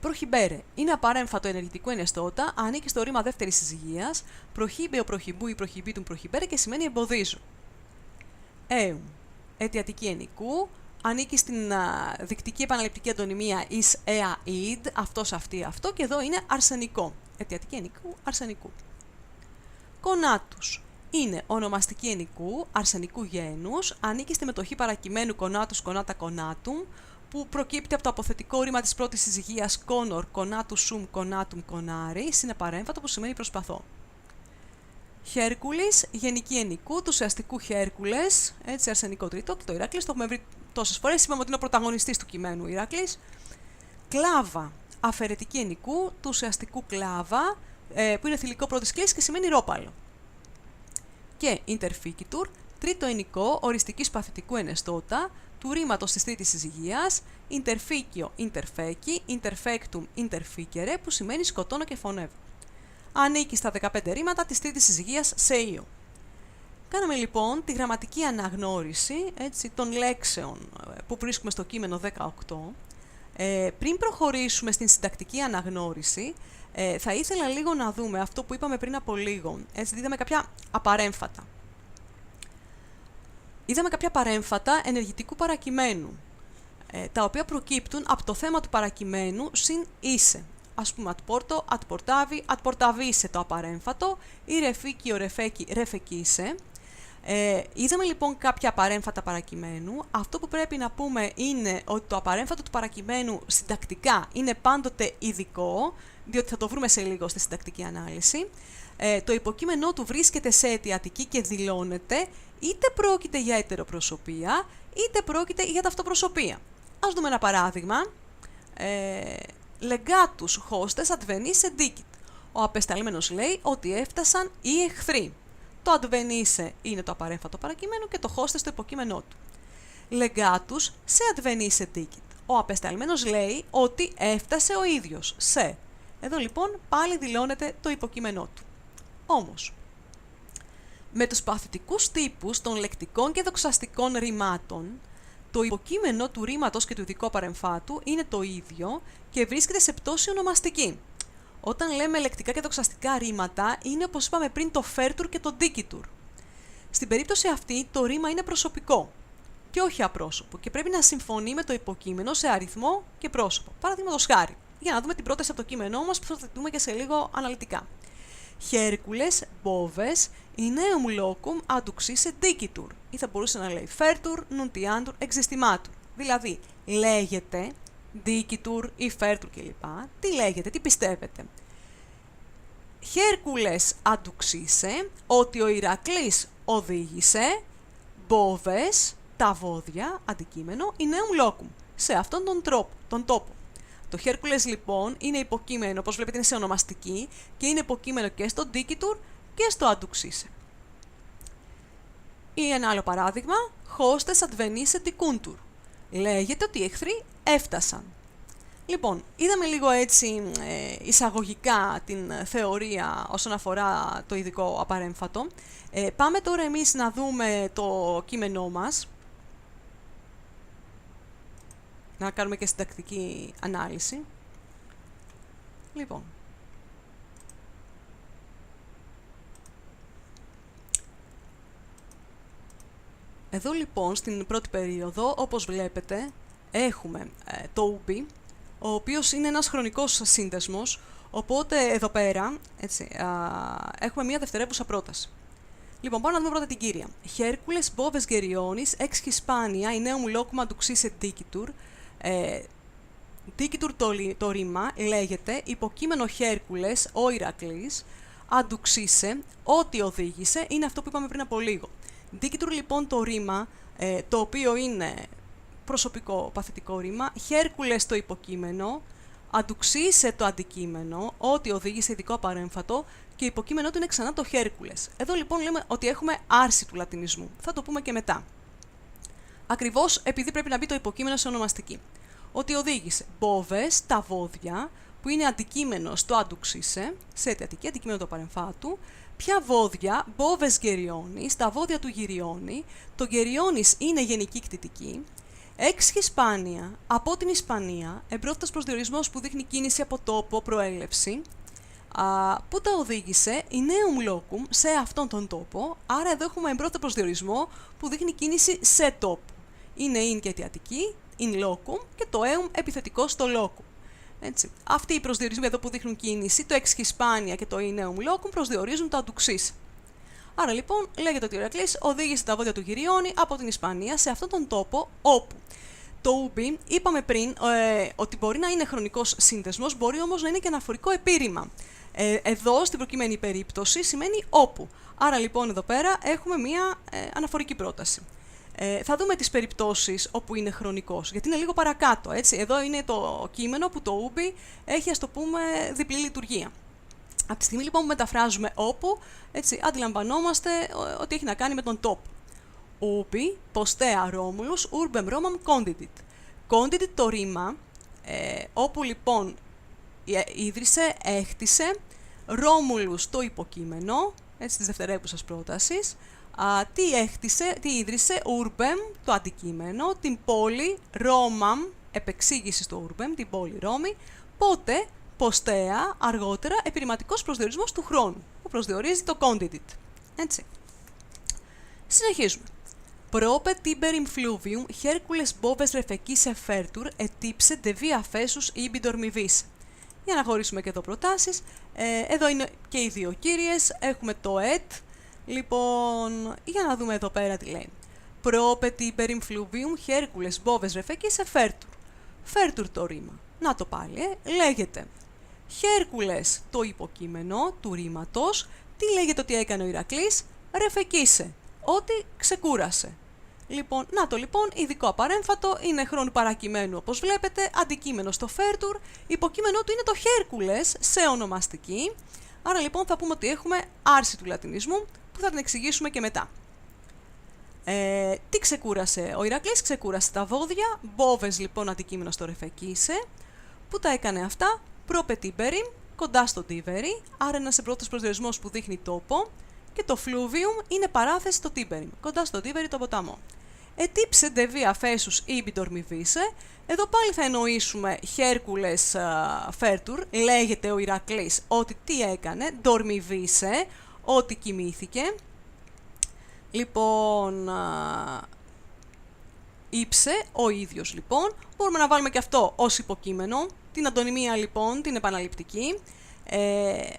Speaker 1: Προχυμπέρε, είναι απαρέμφατο ενεργητικού εναιστώτα, ανήκει στο ρήμα δεύτερης συζυγίας, προχύμπεο, προχυμπού ή προχυμπήτουν προχυμπέρε και σημαίνει εμποδίζω. Έουμ, αιτιατική ενικού, ανήκει στην δικτική επαναληπτική αντωνυμία εις ea id, αυτός, αυτή, αυτό και εδώ είναι αρσενικό. Αιτιατική ενικού, αρσενικού. Κονάτους. Είναι ονομαστική ενικού, αρσενικού γένους, ανήκει στη μετοχή παρακειμένου κονάτους, κονάτα, κονάτουμ, που προκύπτει από το αποθετικό ρήμα της πρώτης συζυγίας κόνορ, κονάτου, σουμ, κονάτουμ, κονάρι, είναι παρέμφατο που σημαίνει προσπαθώ. Χέρκουλης, γενική ενικού, του ουσιαστικού Χέρκουλες, έτσι αρσενικό τρίτοκλητο, Ηράκλης, το έχουμε βρει τόσες φορές, είπαμε ότι είναι ο πρωταγωνιστής του κειμένου Ηράκλης. Κλάβα. Αφαιρετική ενικού, του ουσιαστικού κλάβα, που είναι θηλυκό πρώτης κλίσης και σημαίνει ρόπαλο. Και interficitur, τρίτο ενικό οριστικής παθητικού εναιστώτα, του ρήματος της τρίτης συζυγίας, interficio, interfeci, interfectum, interficere, που σημαίνει σκοτώνω και φωνεύω. Ανήκει στα 15 ρήματα της τρίτης συζυγίας σε ίο. Κάναμε λοιπόν τη γραμματική αναγνώριση, έτσι, των λέξεων που βρίσκουμε στο κείμενο 18. Πριν προχωρήσουμε στην συντακτική αναγνώριση, θα ήθελα λίγο να δούμε αυτό που είπαμε πριν από λίγο. Έτσι, είδαμε κάποια απαρέμφατα. Είδαμε κάποια παρέμφατα ενεργητικού παρακειμένου, τα οποία προκύπτουν από το θέμα του παρακειμένου συν είσαι. Ας πούμε, atporto, atportavi, atportavise το απαρέμφατο, ή ρεφίκι, ρεφέκι, ρεφεκίσε. Είδαμε λοιπόν κάποια απαρέμφατα παρακειμένου. Αυτό που πρέπει να πούμε είναι ότι το απαρέμφατο του παρακειμένου συντακτικά είναι πάντοτε ειδικό, διότι θα το βρούμε σε λίγο στη συντακτική ανάλυση. Το υποκείμενό του βρίσκεται σε αιτιατική και δηλώνεται, είτε πρόκειται για ετεροπροσωπία, είτε πρόκειται για ταυτοπροσωπία. Ας δούμε ένα παράδειγμα. Legatus hostes advenisse dicit. Ο απεσταλμένος λέει ότι έφτασαν οι εχθροί. Το advenisse είναι το απαρέμφατο παρακείμενο και το hostes το υποκείμενό του. Legatus σε advenisse dicit. Ο απεσταλμένος λέει ότι έφτασε ο ίδιος σε. Εδώ λοιπόν πάλι δηλώνεται το υποκείμενό του. Όμως, με τους παθητικούς τύπους των λεκτικών και δοξαστικών ρημάτων, το υποκείμενο του ρήματος και του ειδικού παρεμφάτου είναι το ίδιο και βρίσκεται σε πτώση ονομαστική. Όταν λέμε λεκτικά και δοξαστικά ρήματα, είναι όπως είπαμε πριν το φέρτουρ και το ντίκιτουρ. Στην περίπτωση αυτή, το ρήμα είναι προσωπικό και όχι απρόσωπο και πρέπει να συμφωνεί με το υποκείμενο σε αριθμό και πρόσωπο. Παραδείγματος χάρη, για να δούμε την πρόταση από το κείμενό μας που θα το δούμε και σε λίγο αναλυτικά. Χέρκουλες, μπόβες, ινέουμ λόκουμ αντουξίσε ντίκιτουρ. Ή θα μπορούσε να λέει φέρτουρ, νουντιάντουρ, εξιστημάτουρ. Δηλαδή, λέγεται ντίκιτουρ ή φέρτουρ κλπ. Τι λέγεται, τι πιστεύετε. Χέρκουλες αντουξίσε, ότι ο Ηρακλής οδήγησε, μπόβες, τα βόδια, αντικείμενο, ινέουμ λόκουμ. Σε αυτόν τον τόπο. Το Χέρκουλες λοιπόν είναι υποκείμενο, όπως βλέπετε είναι σε ονομαστική και είναι υποκείμενο και στο Ντίκητουρ και στο Αντουξίσε. Ή ένα άλλο παράδειγμα, Χώστες advenise dicuntur. Λέγεται ότι οι εχθροί έφτασαν. Λοιπόν, είδαμε λίγο έτσι εισαγωγικά την θεωρία όσον αφορά το ειδικό απαρέμφατο. Πάμε τώρα εμείς να δούμε το κείμενό μας. Να κάνουμε και συντακτική ανάλυση. Λοιπόν. Εδώ λοιπόν στην πρώτη περίοδο, όπως βλέπετε, έχουμε το ουμπι, ο οποίος είναι ένας χρονικός σύνδεσμος, οπότε εδώ πέρα έτσι, έχουμε μία δευτερεύουσα πρόταση. Λοιπόν, πάμε να δούμε πρώτα την κύρια. Χέρκουλες μπόβες γερионis εξ Hispania ineum locum aduxisse dicitur. Dicitur το ρήμα λέγεται υποκείμενο Χέρκουλες, ο Ηρακλής, aduxisse, ό,τι οδήγησε, είναι αυτό που είπαμε πριν από λίγο. Dicitur λοιπόν το ρήμα, το οποίο είναι προσωπικό παθητικό ρήμα, Χέρκουλες το υποκείμενο, aduxisse το αντικείμενο, ό,τι οδήγησε ειδικό παρέμφατο και υποκείμενο του είναι ξανά το Χέρκουλες. Εδώ λοιπόν λέμε ότι έχουμε άρση του λατινισμού. Θα το πούμε και μετά. Ακριβώς επειδή πρέπει να μπει το υποκείμενο σε ονομαστική. Ότι οδήγησε μπόβες, τα βόδια, που είναι αντικείμενο στο aduxisse, σε αιτιατική αντικείμενο του παρεμφάτου. Ποια βόδια, μπόβες γερионis, τα βόδια του γυριώνει. Το γερионis είναι γενική κτητική. Εξ Hispania, από την Ισπανία, εμπρόθετος προσδιορισμός που δείχνει κίνηση από τόπο, προέλευση, που τα οδήγησε η neum locum σε αυτόν τον τόπο, άρα εδώ έχουμε εμπρόθετο προσδιορισμό που δείχνει κίνηση σε τόπο. Είναι in και αιτιατική, in locum και το eum επιθετικό στο locum. Έτσι. Αυτοί οι προσδιορισμοί εδώ που δείχνουν κίνηση, το ex Hispania και το in eum locum προσδιορίζουν το aduxisse. Άρα λοιπόν λέγεται ότι ο Ηρακλής οδήγησε τα βόδια του γυριώνει από την Ισπανία σε αυτόν τον τόπο όπου το ουμπι είπαμε πριν ότι μπορεί να είναι χρονικός σύνδεσμος, μπορεί όμως να είναι και αναφορικό επίρρημα. Εδώ στην προκειμένη περίπτωση σημαίνει όπου. Άρα λοιπόν εδώ πέρα έχουμε μία αναφορική πρόταση. Θα δούμε τις περιπτώσεις όπου είναι χρονικός, γιατί είναι λίγο παρακάτω. Έτσι. Εδώ είναι το κείμενο που το ουμπι έχει, ας το πούμε, διπλή λειτουργία. Από τη στιγμή λοιπόν που μεταφράζουμε όπου, έτσι, αντιλαμβανόμαστε ότι έχει να κάνει με τον τόπο. Ubi, postea Romulus, urbem Romam condidit. Condidit το ρήμα, όπου λοιπόν ίδρυσε, έχτισε, Romulus το υποκείμενο, έτσι, της δευτερεύουσας πρότασης, τι ίδρυσε, urbem το αντικείμενο, την πόλη, Romam, επεξήγηση στο urbem, την πόλη Ρώμη, πότε, ποστέα, αργότερα, επιρρηματικός προσδιορισμός του χρόνου, που προσδιορίζει το condidit. Έτσι. Συνεχίζουμε. Prope tiberim fluvium, Hercules boves refecis effertur, etipse de via fessus ibi dormivis. Για να χωρίσουμε και εδώ προτάσεις. Εδώ είναι και οι δύο κύριες. Έχουμε το et. Λοιπόν, για να δούμε εδώ πέρα τι λέει. Prope tiberim fluvium, Hercules boves refecis effertur. Fertur το ρήμα. Να το πάλι, λέγεται. Χέρκουλες το υποκείμενο του ρήματος. Τι λέγεται ότι έκανε ο Ηρακλής? Ρεφεκίσε. Ότι ξεκούρασε. Λοιπόν, να το λοιπόν, ειδικό απαρέμφατο, είναι χρόνου παρακειμένου όπως βλέπετε, αντικείμενο στο φέρτουρ, υποκείμενο του είναι το Χέρκουλες σε ονομαστική. Άρα λοιπόν θα πούμε ότι έχουμε άρση του λατινισμού που θα την εξηγήσουμε και μετά. Τι ξεκούρασε? Ο Ηρακλής ξεκούρασε τα βόδια, μπόβες λοιπόν αντικείμενο στο ρεφεκίσε. Πού τα έκανε αυτά? Προπετίμπερι, κοντά στο τίβερι, άρα ένας εμπρόθετος προσδιορισμός που δείχνει τόπο, και το φλούβιουμ είναι παράθεση στο τίμπερι, κοντά στο τίβερι το ποταμό. Ετύψε de via fessus ibi dormivice, εδώ πάλι θα εννοήσουμε Χέρκουλες φέρτουρ, λέγεται ο Ηρακλής ότι τι έκανε, dormivice, ότι κοιμήθηκε. Λοιπόν, ύψε, ο ίδιος λοιπόν, μπορούμε να βάλουμε και αυτό ως υποκείμενο, την αντωνυμία λοιπόν, την επαναληπτική.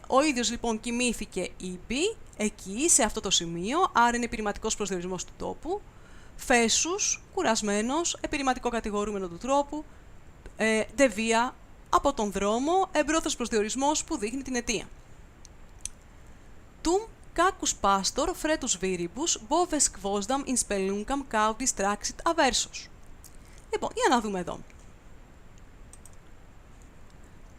Speaker 1: Ο ίδιος λοιπόν κοιμήθηκε ήπι, εκεί, σε αυτό το σημείο, άρα είναι επιρρηματικός προσδιορισμός του τόπου. Φέσους, κουρασμένος, επιρρηματικό κατηγορούμενο του τρόπου. Δεβία, από τον δρόμο, εμπρόθετος προσδιορισμός που δείχνει την αιτία. Τουμ Cacus pastor, fretus viribus, boves quosdam in speluncam caudis traxit aversus. Λοιπόν, για να δούμε εδώ.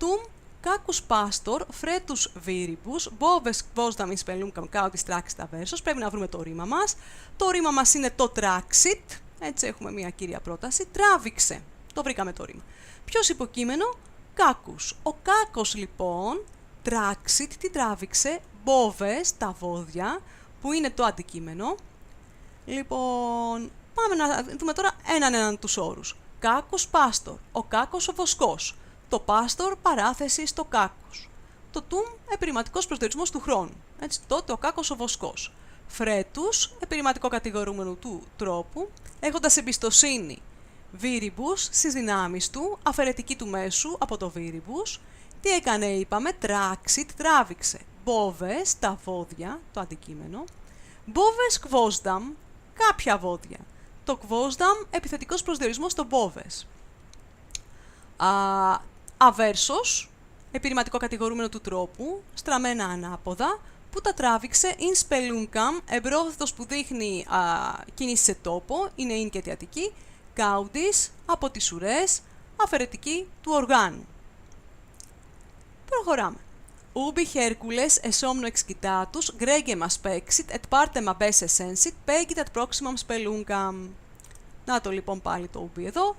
Speaker 1: tum cacus pastor fretus viribus, boves quosdam in spelunquam caudis traxit aversos. Πρέπει να βρούμε το ρήμα μας. Το ρήμα μας είναι το traxit. Έτσι έχουμε μια κύρια πρόταση. Τράβηξε. Το βρήκαμε το ρήμα. Ποιος υποκείμενο? Κάκους. Ο κάκος λοιπόν, traxit, τι τράβηξε? Boves, τα βόδια, που είναι το αντικείμενο. Λοιπόν, πάμε να δούμε τώρα έναν τους όρους. Κάκος πάστορ, ο κάκος ο βοσκός. Το πάστορ παράθεση στο κάκος. Το τουμ επιρρηματικός προσδιορισμός του χρόνου. Έτσι, τότε ο κάκος ο βοσκός. Φρέτους, επιρρηματικό κατηγορούμενο του τρόπου, έχοντας εμπιστοσύνη. Βίριμπους, στις δυνάμεις του, αφαιρετική του μέσου από το βίριμπους. Τι έκανε, είπαμε, τράξιτ, τράβηξε. Μπόβες, τα βόδια, το αντικείμενο. Μπόβες κβόσδαμ, κάποια βόδια. Το κβόσδαμ, επιθετικός προσδιορισμός στο μπόβες. Αβέρσος, επιρρηματικό κατηγορούμενο του τρόπου, στραμμένα ανάποδα, που τα τράβηξε in spelunquam, εμπρόθετος που δείχνει κίνηση σε τόπο, είναι in και αιτιατική, caudis, από τις ουρές, αφαιρετική του οργάνου. Προχωράμε. Ubi Hercules esomno excitatus, gregem aspexit, et partem abesse sensit, pegit ad proximam spelunquam. Να το λοιπόν πάλι το ubi εδώ,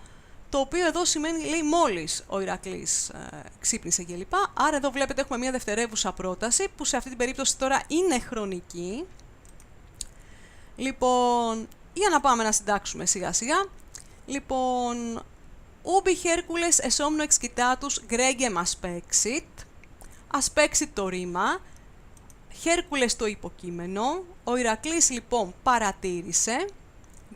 Speaker 1: το οποίο εδώ σημαίνει, λέει, μόλις ο Ηρακλής ξύπνησε και λοιπά. Άρα εδώ βλέπετε έχουμε μια δευτερεύουσα πρόταση, που σε αυτή την περίπτωση τώρα είναι χρονική. Λοιπόν, για να πάμε να συντάξουμε σιγά σιγά. Λοιπόν, ubi Hercules esomno excitatus, gregem aspexit. Aspexit το ρήμα, Hercules το υποκείμενο, ο Ηρακλής λοιπόν παρατήρησε,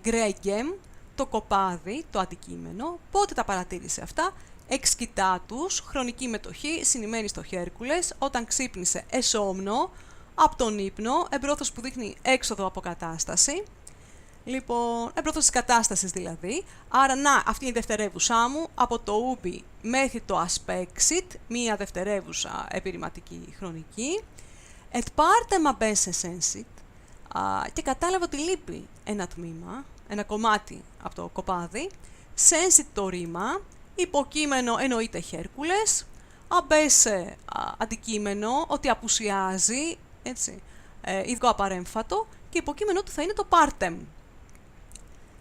Speaker 1: gregem, το κοπάδι, το αντικείμενο. Πότε τα παρατήρησε αυτά? Excitatus, χρονική μετοχή, συνημμένη στο Hercules, όταν ξύπνησε εσόμνο, από τον ύπνο, εμπρόθος που δείχνει έξοδο από κατάσταση. Λοιπόν, εμπρόθος της κατάστασης δηλαδή. Άρα, να, αυτή είναι η δευτερεύουσά μου, από το ubi μέχρι το aspexit, μία δευτερεύουσα επιρρηματική χρονική. Et partem abesse sensit, και κατάλαβα ότι λείπει ένα τμήμα, ένα κομμάτι από το κοπάδι. Sensit το ρήμα, υποκείμενο εννοείται Hercules, abesse αντικείμενο, ότι απουσιάζει, έτσι, ίδιο απαρέμφατο, και υποκείμενο του θα είναι το partem.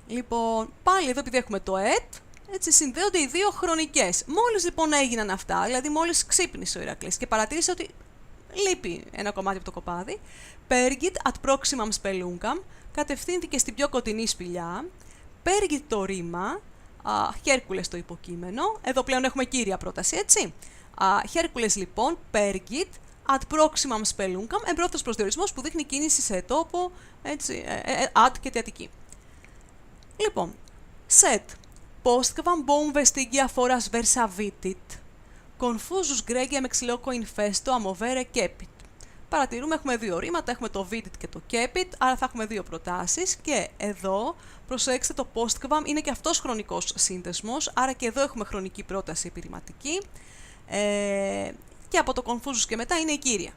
Speaker 1: Λοιπόν, πάλι εδώ επειδή έχουμε το et, έτσι συνδέονται οι δύο χρονικές. Μόλις λοιπόν έγιναν αυτά, δηλαδή μόλις ξύπνησε ο Ηρακλής και παρατήρησε ότι λείπει ένα κομμάτι από το κοπάδι, pergit ad proximam spelunquam, κατευθύνθηκε στην πιο κοντινή σπηλιά, pergit το ρήμα, Hercules το υποκείμενο, εδώ πλέον έχουμε κύρια πρόταση, έτσι. Hercules λοιπόν, pergit ad proximam spelunquam, εμπρόθετος προσδιορισμός που δείχνει κίνηση σε τόπο, έτσι, ad και αιτιατική. Λοιπόν, set, postquam bom vestigia foras versavitit, confusus gregem ex loco infesto amovere cepit. Παρατηρούμε, έχουμε δύο ρήματα, έχουμε το vitit και το cepit, άρα θα έχουμε δύο προτάσεις και εδώ, προσέξτε, το postquam είναι και αυτός χρονικός σύνδεσμος, άρα και εδώ έχουμε χρονική πρόταση επιρρηματική και από το confusus και μετά είναι η κύρια.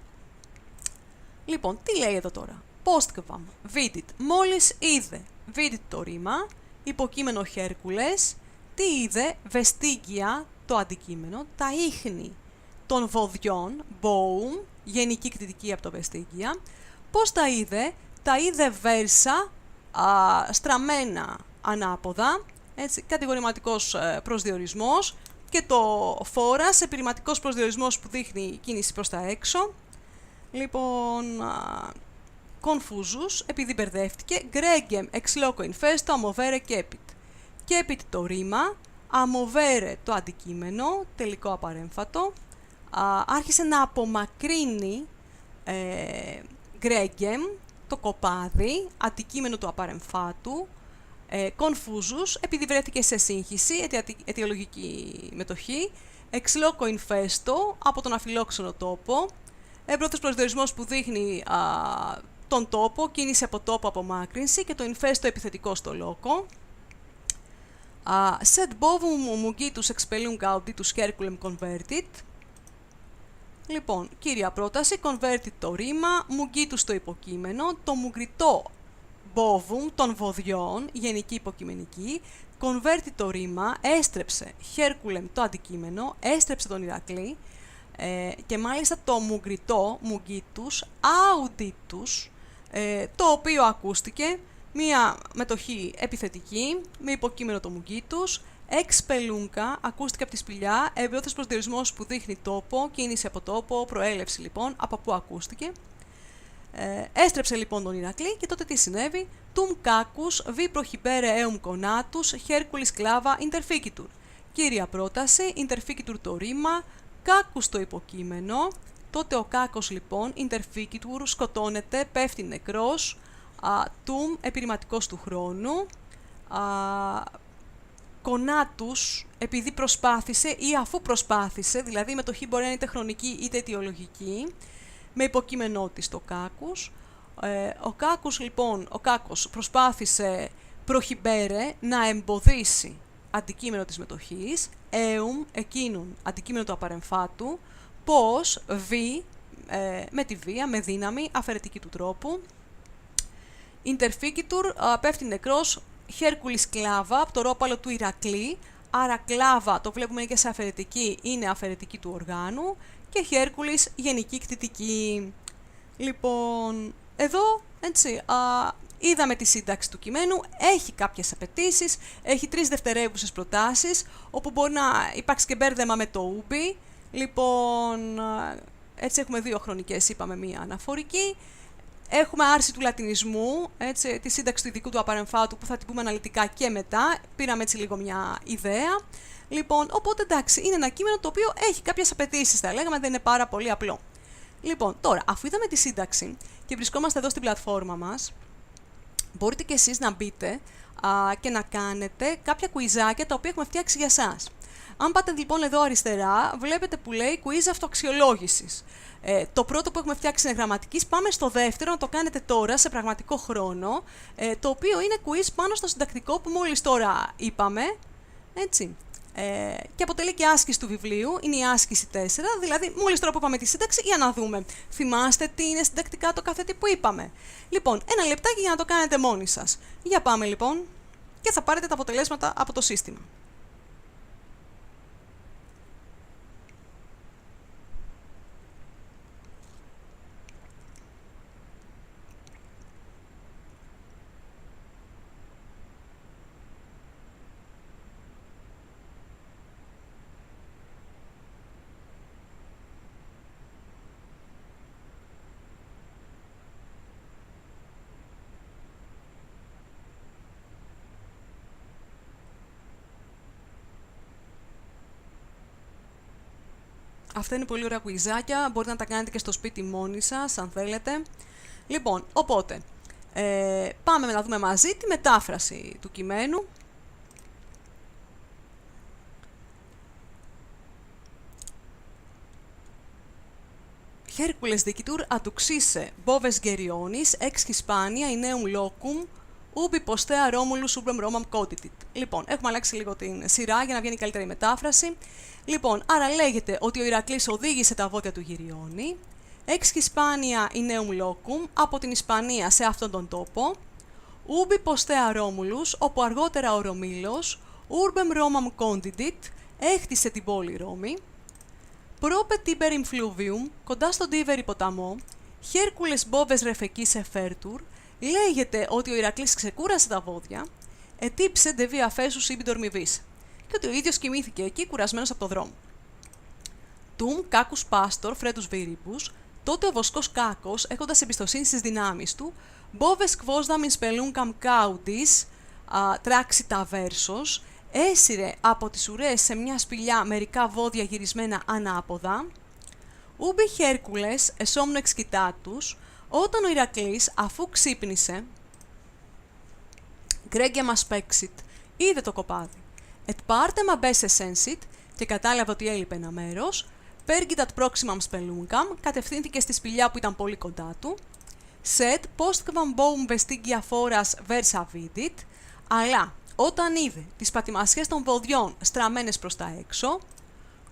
Speaker 1: Λοιπόν, τι λέει εδώ τώρα? Postquam, vitit, μόλις είδε, vitit το ρήμα, υποκείμενο Hercules, τι είδε? Vestigia, το αντικείμενο, τα ίχνη των βοδιών, boum, γενική κτητική από το vestigia. Πώς τα είδε? Τα είδε versa, στραμμένα ανάποδα, έτσι, κατηγορηματικός προσδιορισμός, και το foras, επιρρηματικός προσδιορισμός που δείχνει κίνηση προς τα έξω. Λοιπόν, confusus, επειδή μπερδεύτηκε, gregem ex loco infesto amovere cepit. Cepit το ρήμα, amovere το αντικείμενο, τελικό απαρέμφατο, άρχισε να απομακρύνει gregem, το κοπάδι, αντικείμενο του απαρεμφάτου, confusus, επειδή βρέθηκε σε σύγχυση, αιτιολογική μετοχή, ex loco infesto, από τον αφιλόξενο τόπο, εμπρόθετος προσδιορισμός που δείχνει τον τόπο, κίνηση από τόπο, απομάκρυνση, και το infesto επιθετικό στο λόκο. Sed bovum mugitus expellum gauditus Herculem convertit. Λοιπόν, κύρια πρόταση, convertit το ρήμα, mugitus το υποκείμενο, το μουγκριτό bovum των βοδιών, γενική υποκειμενική, converti το ρήμα, έστρεψε Χέρκουλεμ το αντικείμενο, έστρεψε τον Ηρακλή και μάλιστα το μουγκίτους, αουντίτους, το οποίο ακούστηκε, μία μετοχή επιθετική, με υποκείμενο το μουγκίτους, εξπελούνκα, ακούστηκε από τη σπηλιά, εμπειώθες προσδιορισμός που δείχνει τόπο, κίνηση από τόπο, προέλευση λοιπόν, από πού ακούστηκε. Έστρεψε λοιπόν τον Ηρακλή και τότε τι συνέβη? Τουμ κάκους, βι προχιμπέρε έουμ κονάτους, Χέρκουλης κλάβα, interficitur. Κύρια πρόταση, interficitur το ρήμα, κάκους το υποκείμενο, τότε ο κάκος λοιπόν, interficitur, σκοτώνεται, πέφτει νεκρός, τουμ, επιρρηματικός του χρόνου, κονάτους, επειδή προσπάθησε ή αφού προσπάθησε, δηλαδή η μετοχή μπορεί να είναι είτε χρονική είτε αιτιολογική, με υποκείμενό της το κάκους. Ο κάκος προσπάθησε προχιμπέρε να εμποδίσει αντικείμενο της μετοχής, εκείνον αντικείμενο του απαρεμφάτου, πώς, με τη βία, με δύναμη, αφαιρετική του τρόπου. Interficitur, πέφτει νεκρός, Χέρκουλης κλάβα, από το ρόπαλο του Ηρακλή, άρα κλάβα, το βλέπουμε και σε αφαιρετική, είναι αφαιρετική του οργάνου, και Χέρκουλης γενική κτητική. Λοιπόν, εδώ, έτσι, είδαμε τη σύνταξη του κειμένου, έχει κάποιες απαιτήσεις, έχει 3 δευτερεύουσες προτάσεις, όπου μπορεί να υπάρξει και μπέρδεμα με το ούμπι. Λοιπόν, έτσι έχουμε 2 χρονικές, είπαμε, μία αναφορική. Έχουμε άρση του λατινισμού, έτσι, τη σύνταξη του ειδικού του απαρεμφάτου, που θα την πούμε αναλυτικά και μετά. Πήραμε έτσι λίγο μια ιδέα. Λοιπόν, οπότε εντάξει, είναι ένα κείμενο το οποίο έχει κάποιες απαιτήσεις, θα λέγαμε, δεν είναι πάρα πολύ απλό. Λοιπόν, τώρα, αφού είδαμε τη σύνταξη και βρισκόμαστε εδώ στην πλατφόρμα μας, μπορείτε και εσείς να μπείτε και να κάνετε κάποια κουιζάκια τα οποία έχουμε φτιάξει για σας. Αν πάτε λοιπόν εδώ αριστερά, βλέπετε που λέει quiz αυτοαξιολόγησης. Το πρώτο που έχουμε φτιάξει είναι γραμματικής, πάμε στο δεύτερο, να το κάνετε τώρα σε πραγματικό χρόνο, το οποίο είναι quiz πάνω στο συντακτικό που μόλις τώρα είπαμε, έτσι. Και αποτελεί και άσκηση του βιβλίου, είναι η άσκηση 4, δηλαδή μόλις τώρα που είπαμε τη σύνταξη, για να δούμε. Θυμάστε τι είναι συντακτικά το κάθε τι που είπαμε. Λοιπόν, ένα λεπτάκι για να το κάνετε μόνοι σας. Για πάμε λοιπόν και θα πάρετε τα αποτελέσματα από το σύστημα. Αυτά είναι πολύ ωραία κουιζάκια, μπορείτε να τα κάνετε και στο σπίτι μόνοι σας, αν θέλετε. Λοιπόν, οπότε, πάμε να δούμε μαζί τη μετάφραση του κειμένου. Χέρκουλες δίκητουρ ατουξίσε boves gerionis ex Hispania ineum locum ubi postea Romulus ubrem Romam coditit. Λοιπόν, έχουμε αλλάξει λίγο την σειρά για να βγαίνει καλύτερη η μετάφραση. Λοιπόν, άρα λέγεται ότι ο Ηρακλής οδήγησε τα βόδια του Γυριώνη, ex Hispania ineum locum, από την Ισπανία σε αυτόν τον τόπο, ubi postea Romulus, όπου αργότερα ο Ρωμήλος, urbem Romam condidit, έχτισε την πόλη Ρώμη, Prope Tiber influvium, κοντά στον Τίβερη ποταμό, Χέρκουλες boves ρεφεκής εφέρτουρ, λέγεται ότι ο Ηρακλής ξεκούρασε τα βόδια, ετύψε de via fessus ibi dormivis, και ότι ο ίδιος κοιμήθηκε εκεί κουρασμένος από το δρόμο. Τουμ κάκους πάστορ φρέτους βηρίπους, τότε ο βοσκός κάκος, έχοντας εμπιστοσύνη στις δυνάμεις του, boves quosdam in speluncam caudis, τράξει τα βέρσος, έσυρε από τις ουρές σε μια σπηλιά μερικά βόδια γυρισμένα ανάποδα, ούμπι Χέρκουλες εσόμνο εξκοιτάτους, όταν ο Ηρακλής, αφού ξύπνησε, γκρέγγε μας παίξιτ, είδε το κοπάδι, et πάρτεμα μπέσε σένσιτ, και κατάλαβε ότι έλειπε ένα μέρος, πέργιτατ πρόξιμαμ σπελούγκαμ, κατευθύνθηκε στη σπηλιά που ήταν πολύ κοντά του, σετ postquam boum vestingia foras versa vidit, αλλά όταν είδε τις πατημασιές των βοδιών στραμμένες προς τα έξω,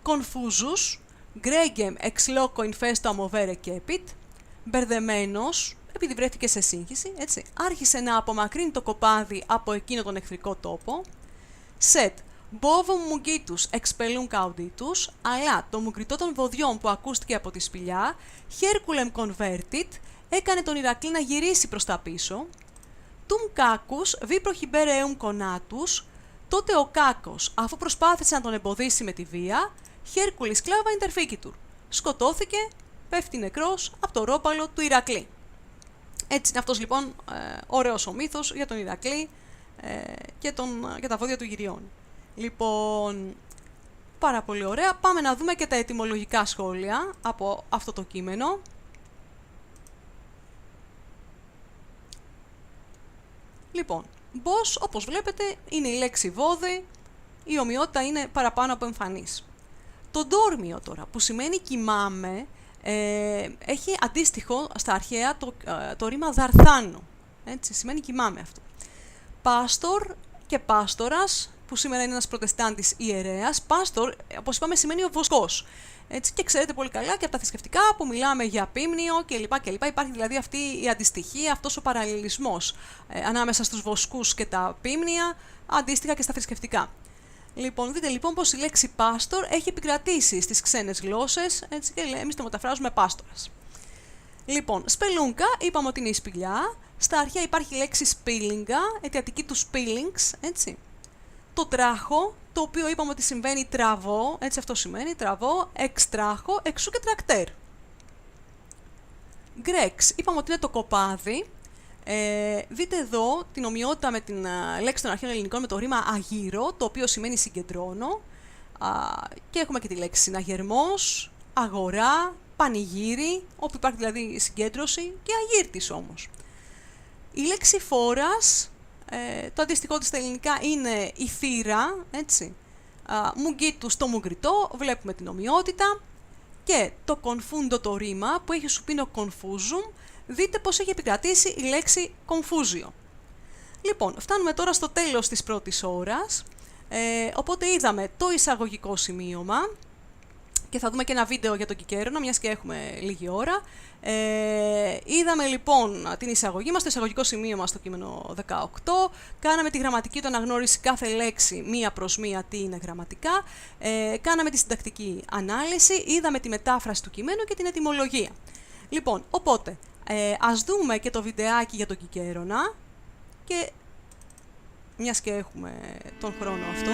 Speaker 1: confusus, gregem ex loco infesto amovere cepit, μπερδεμένος, επειδή βρέθηκε σε σύγχυση, έτσι, άρχισε να απομακρύνει το κοπάδι από εκείνο τον εχθρικό τόπο, Sed bovum mugitus expellum cauditus, αλλά το μουγκριτό των βοδιών που ακούστηκε από τη σπηλιά, Herculem convertit, έκανε τον Ηρακλή να γυρίσει προς τα πίσω. Tum cacus vi prohibere eum conatus, τότε ο Κάκος, αφού προσπάθησε να τον εμποδίσει με τη βία, Hercules clava interficitur, σκοτώθηκε, πέφτει νεκρός από το ρόπαλο του Ηρακλή. Έτσι είναι αυτός λοιπόν ωραίος ο μύθος για τον Ηρακλή και τα βόδια του Γυριών. Λοιπόν, πάρα πολύ ωραία. Πάμε να δούμε και τα ετυμολογικά σχόλια από αυτό το κείμενο. Λοιπόν, μπος, όπως βλέπετε, είναι η λέξη βόδι, η ομοιότητα είναι παραπάνω από εμφανής. Το ντόρμιο τώρα, που σημαίνει κοιμάμαι, έχει αντίστοιχο στα αρχαία το ρήμα δαρθάνω. Έτσι, σημαίνει κοιμάμαι αυτό. Πάστορ και πάστορας, που σήμερα είναι ένας προτεστάντης ιερέας. Πάστορ, όπως είπαμε, σημαίνει ο βοσκός. Έτσι, και ξέρετε πολύ καλά και από τα θρησκευτικά που μιλάμε για πίμνιο κλπ. Υπάρχει δηλαδή αυτή η αντιστοιχία, αυτός ο παραλληλισμός ανάμεσα στους βοσκούς και τα πίμνια, αντίστοιχα και στα θρησκευτικά. Λοιπόν, δείτε λοιπόν πως η λέξη πάστορ έχει επικρατήσει στις ξένες γλώσσες, έτσι, και εμείς το μεταφράζουμε πάστορας. Λοιπόν, σπελούνκα, είπαμε ότι είναι η σπηλιά. Στα αρχαία υπάρχει η λέξη σπίλιγκα, αιτιατική του σπίλινγκς, έτσι. Το τράχο, το οποίο είπαμε ότι συμβαίνει τραβώ, έτσι αυτό σημαίνει, τραβώ, εξτράχο, εξού και τρακτέρ. Γκρέξ, είπαμε ότι είναι το κοπάδι. Δείτε εδώ την ομοιότητα με την λέξη των αρχαίων ελληνικών με το ρήμα αγύρο, το οποίο σημαίνει συγκεντρώνω. Και έχουμε και τη λέξη συναγερμός, αγορά, πανηγύρι, όπου υπάρχει δηλαδή συγκέντρωση, και αγύρτης όμως. Η λέξη φόρας, το αντίστοιχό της στα ελληνικά είναι η θύρα, έτσι. Μουγκίτους το μουγκριτό, βλέπουμε την ομοιότητα. Και το κονφούντο το ρήμα που έχει σουπίνο confusum, δείτε πως έχει επικρατήσει η λέξη confusio. Λοιπόν, φτάνουμε τώρα στο τέλος της πρώτης ώρας, οπότε είδαμε το εισαγωγικό σημείωμα και θα δούμε και ένα βίντεο για τον Κικέρονα, μιας και έχουμε λίγη ώρα. Είδαμε λοιπόν την εισαγωγή μας, το εισαγωγικό σημείωμα στο κείμενο 18, κάναμε τη γραμματική του αναγνώριση κάθε λέξη μία προς μία τι είναι γραμματικά, κάναμε τη συντακτική ανάλυση, είδαμε τη μετάφραση του κειμένου και την ετυμολογία. Λοιπόν, οπότε, ας δούμε και το βιντεάκι για τον Κικέρονα και μιας και έχουμε τον χρόνο αυτό.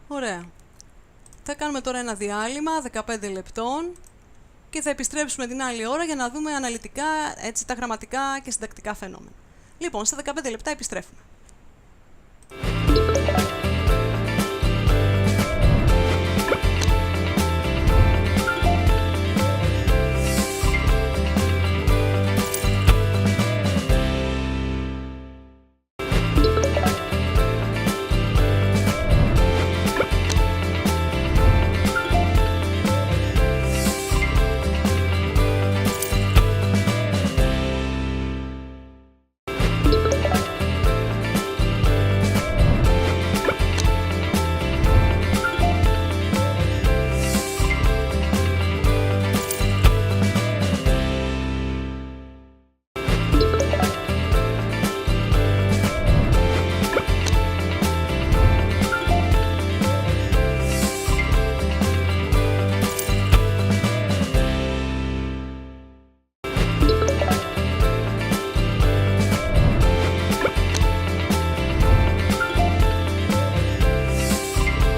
Speaker 1: Ωραία. Θα κάνουμε τώρα ένα διάλειμμα 15 λεπτών και θα επιστρέψουμε την άλλη ώρα για να δούμε αναλυτικά, έτσι, τα γραμματικά και συντακτικά φαινόμενα. Λοιπόν, στα 15 λεπτά επιστρέφουμε.